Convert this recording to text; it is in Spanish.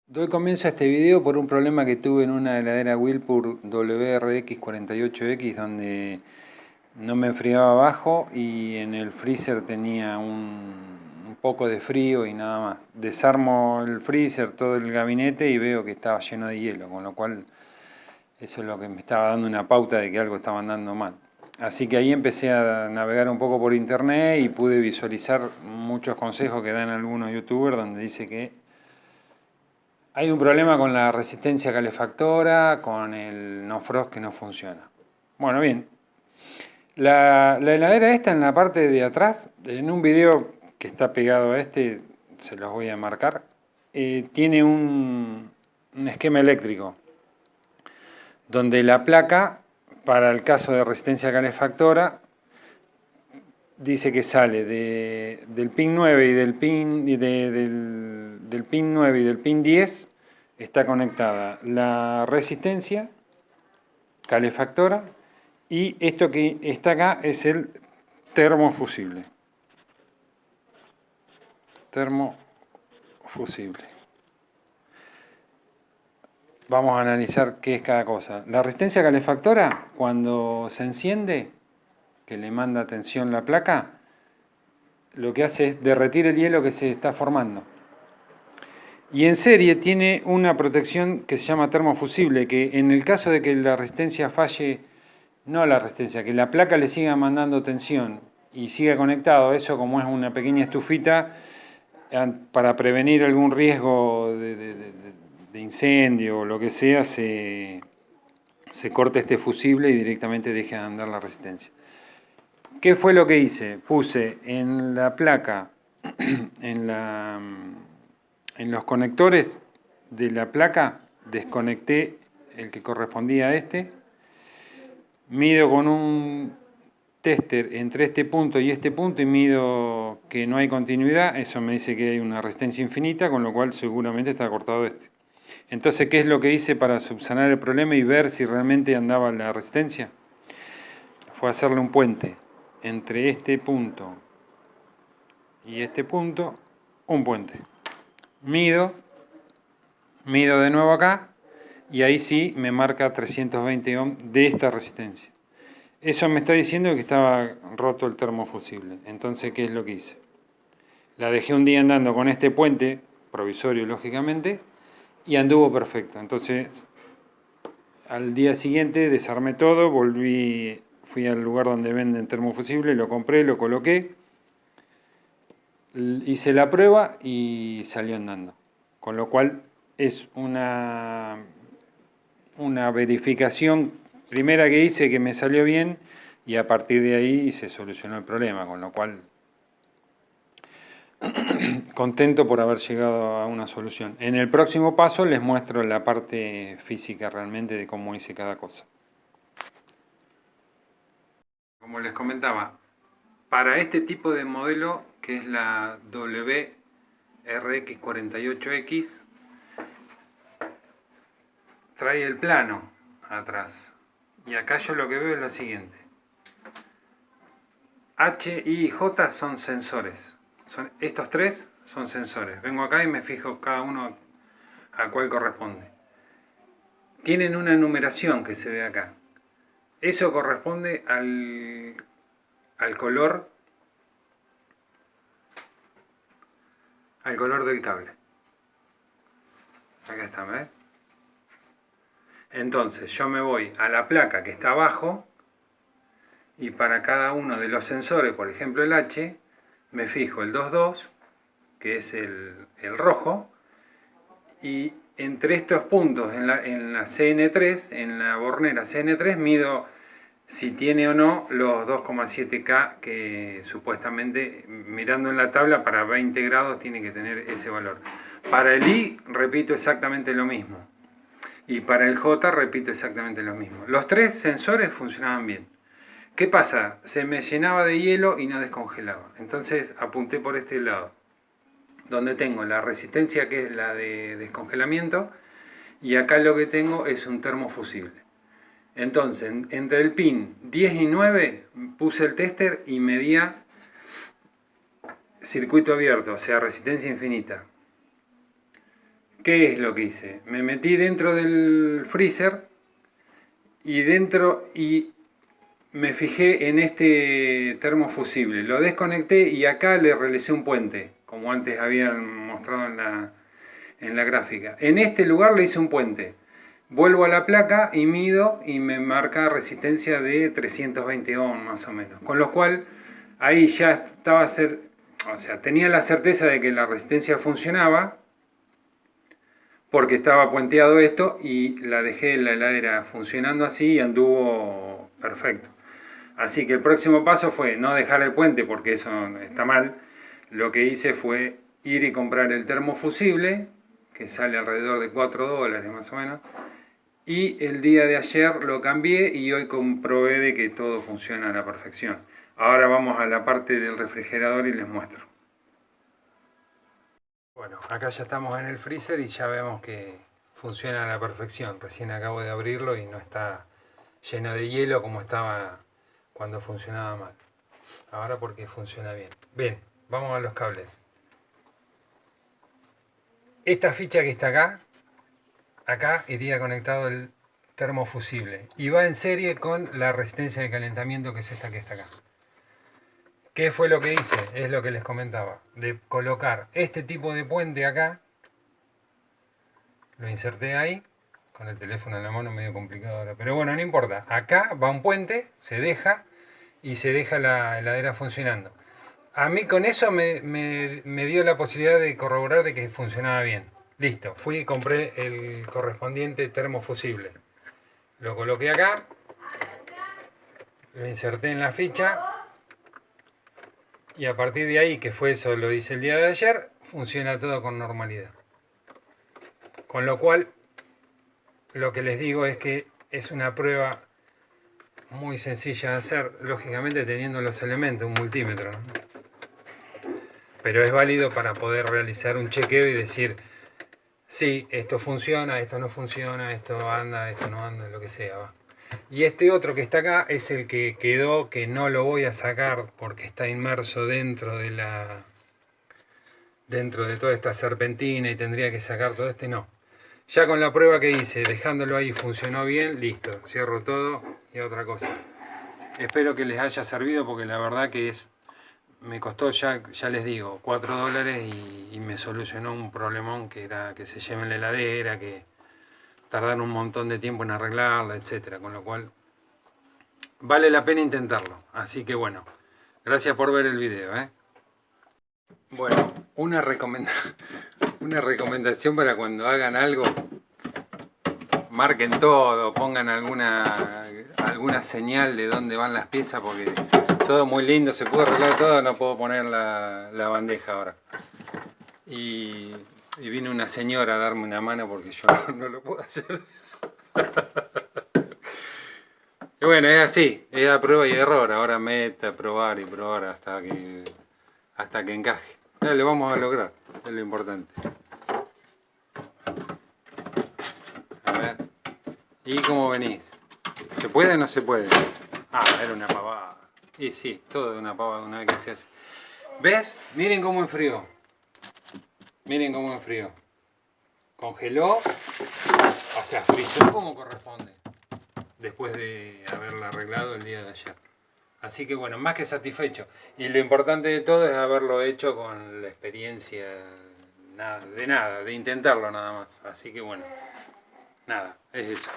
Doy comienzo a este video por un problema que tuve en una heladera Whirlpool WRX48X donde no me enfriaba abajo y en el freezer tenía un poco de frío y nada más. Desarmo el freezer, todo el gabinete y veo que estaba lleno de hielo, con lo cual eso es lo que me estaba dando una pauta de que algo estaba andando mal. Así que ahí empecé a navegar un poco por internet y pude visualizar muchos consejos que dan algunos youtubers donde dice que hay un problema con la resistencia calefactora, con el no frost que no funciona. Bueno, bien. La heladera esta en la parte de atrás, en un video que está pegado a este, se los voy a marcar, tiene un esquema eléctrico donde la placa, para el caso de resistencia calefactora, dice que sale del pin 9 y del pin 9 y del pin 10 está conectada la resistencia calefactora y esto que está acá es el termofusible. Termofusible. Vamos a analizar qué es cada cosa. La resistencia calefactora, cuando se enciende, que le manda tensión la placa, lo que hace es derretir el hielo que se está formando. Y en serie tiene una protección que se llama termofusible, que en el caso de que la resistencia falle, no la resistencia, que la placa le siga mandando tensión y siga conectado, eso como es una pequeña estufita, para prevenir algún riesgo de incendio o lo que sea, se corta este fusible y directamente deja de andar la resistencia. ¿Qué fue lo que hice? Puse en la placa, en los conectores de la placa, desconecté el que correspondía a este, mido con un tester entre este punto y este punto y mido que no hay continuidad, eso me dice que hay una resistencia infinita, con lo cual seguramente está cortado este. Entonces, ¿qué es lo que hice para subsanar el problema y ver si realmente andaba la resistencia? Fue hacerle un puente entre este punto y este punto, un puente. Mido de nuevo acá y ahí sí me marca 320 ohms de esta resistencia. Eso me está diciendo que estaba roto el termofusible. Entonces, ¿qué es lo que hice? La dejé un día andando con este puente, provisorio lógicamente, y anduvo perfecto. Entonces, al día siguiente desarmé todo, fui al lugar donde venden termofusible, lo compré, lo coloqué, hice la prueba y salió andando. Con lo cual es una verificación primera que hice que me salió bien y a partir de ahí se solucionó el problema, con lo cual contento por haber llegado a una solución. En el próximo paso les muestro la parte física realmente de cómo hice cada cosa. Como les comentaba, para este tipo de modelo que es la WRX48X, trae el plano atrás. Y acá yo lo que veo es lo siguiente. H, I y J son sensores. Estos tres son sensores. Vengo acá y me fijo cada uno a cuál corresponde. Tienen una numeración que se ve acá. Eso corresponde al color del cable. Acá está, ¿ves? Entonces yo me voy a la placa que está abajo y para cada uno de los sensores, por ejemplo el H, me fijo el 22, que es el rojo, y entre estos puntos en la CN3, en la bornera CN3, mido si tiene o no los 2,7K que supuestamente, mirando en la tabla, para 20 grados tiene que tener ese valor. Para el I repito exactamente lo mismo. Y para el J repito exactamente lo mismo. Los tres sensores funcionaban bien. ¿Qué pasa? Se me llenaba de hielo y no descongelaba. Entonces apunté por este lado, donde tengo la resistencia que es la de descongelamiento, y acá lo que tengo es un termofusible. Entonces, entre el pin 10 y 9 puse el tester y medía circuito abierto, o sea, resistencia infinita. ¿qué es lo que hice? Me metí dentro del freezer y me fijé en este termofusible. Lo desconecté y acá le realicé un puente, como antes habían mostrado en la gráfica. En este lugar le hice un puente. Vuelvo a la placa y mido y me marca resistencia de 320 ohm más o menos. Con lo cual ahí ya estaba o sea, tenía la certeza de que la resistencia funcionaba porque estaba puenteado esto y la dejé en la heladera funcionando así y anduvo perfecto. Así que el próximo paso fue no dejar el puente porque eso está mal. Lo que hice fue ir y comprar el termofusible, que sale alrededor de 4 dólares más o menos. Y el día de ayer lo cambié y hoy comprobé de que todo funciona a la perfección. Ahora vamos a la parte del refrigerador y les muestro. Bueno, acá ya estamos en el freezer y ya vemos que funciona a la perfección. Recién acabo de abrirlo y no está lleno de hielo como estaba cuando funcionaba mal. Ahora porque funciona bien. Bien, vamos a los cables. Esta ficha que está acá iría conectado el termofusible y va en serie con la resistencia de calentamiento, que es esta que está acá. ¿Qué fue lo que hice? Es lo que les comentaba, de colocar este tipo de puente acá. Lo inserté ahí, con el teléfono en la mano, medio complicado ahora, pero bueno, no importa. Acá va un puente, se deja y se deja la heladera funcionando. A mí con eso me dio la posibilidad de corroborar de que funcionaba bien. Listo, fui y compré el correspondiente termofusible. Lo coloqué acá, lo inserté en la ficha y a partir de ahí, que fue eso, lo hice el día de ayer, funciona todo con normalidad. Con lo cual, lo que les digo es que es una prueba muy sencilla de hacer, lógicamente teniendo los elementos, un multímetro, ¿no? Pero es válido para poder realizar un chequeo y decir, sí, esto funciona, esto no funciona, esto anda, esto no anda, lo que sea, va. Y este otro que está acá es el que quedó, que no lo voy a sacar porque está inmerso dentro de toda esta serpentina y tendría que sacar todo este, no. Ya con la prueba que hice, dejándolo ahí, funcionó bien, listo, cierro todo y otra cosa. Espero que les haya servido porque la verdad que me costó ya les digo, 4 dólares y me solucionó un problemón que era que se lleven la heladera, que tardaron un montón de tiempo en arreglarla, etcétera. Con lo cual vale la pena intentarlo. Así que bueno, gracias por ver el video, ¿eh? Bueno, una recomendación para cuando hagan algo, marquen todo, pongan alguna señal de dónde van las piezas, porque todo muy lindo, se puede arreglar todo, no puedo poner la bandeja ahora. Y vino una señora a darme una mano porque yo no lo puedo hacer. Y bueno, es así, es a prueba y error, ahora meta, probar y probar hasta que encaje. Ya lo vamos a lograr, es lo importante. A ver, ¿y cómo venís? ¿Se puede o no se puede? Ah, era una pavada. Y sí, todo es una pavada una vez que se hace. ¿Ves? Miren cómo enfrió. Miren cómo enfrió. Congeló, o sea, frizó como corresponde, después de haberla arreglado el día de ayer. Así que bueno, más que satisfecho. Y lo importante de todo es haberlo hecho con la experiencia de intentarlo nada más. Así que bueno, nada, es eso.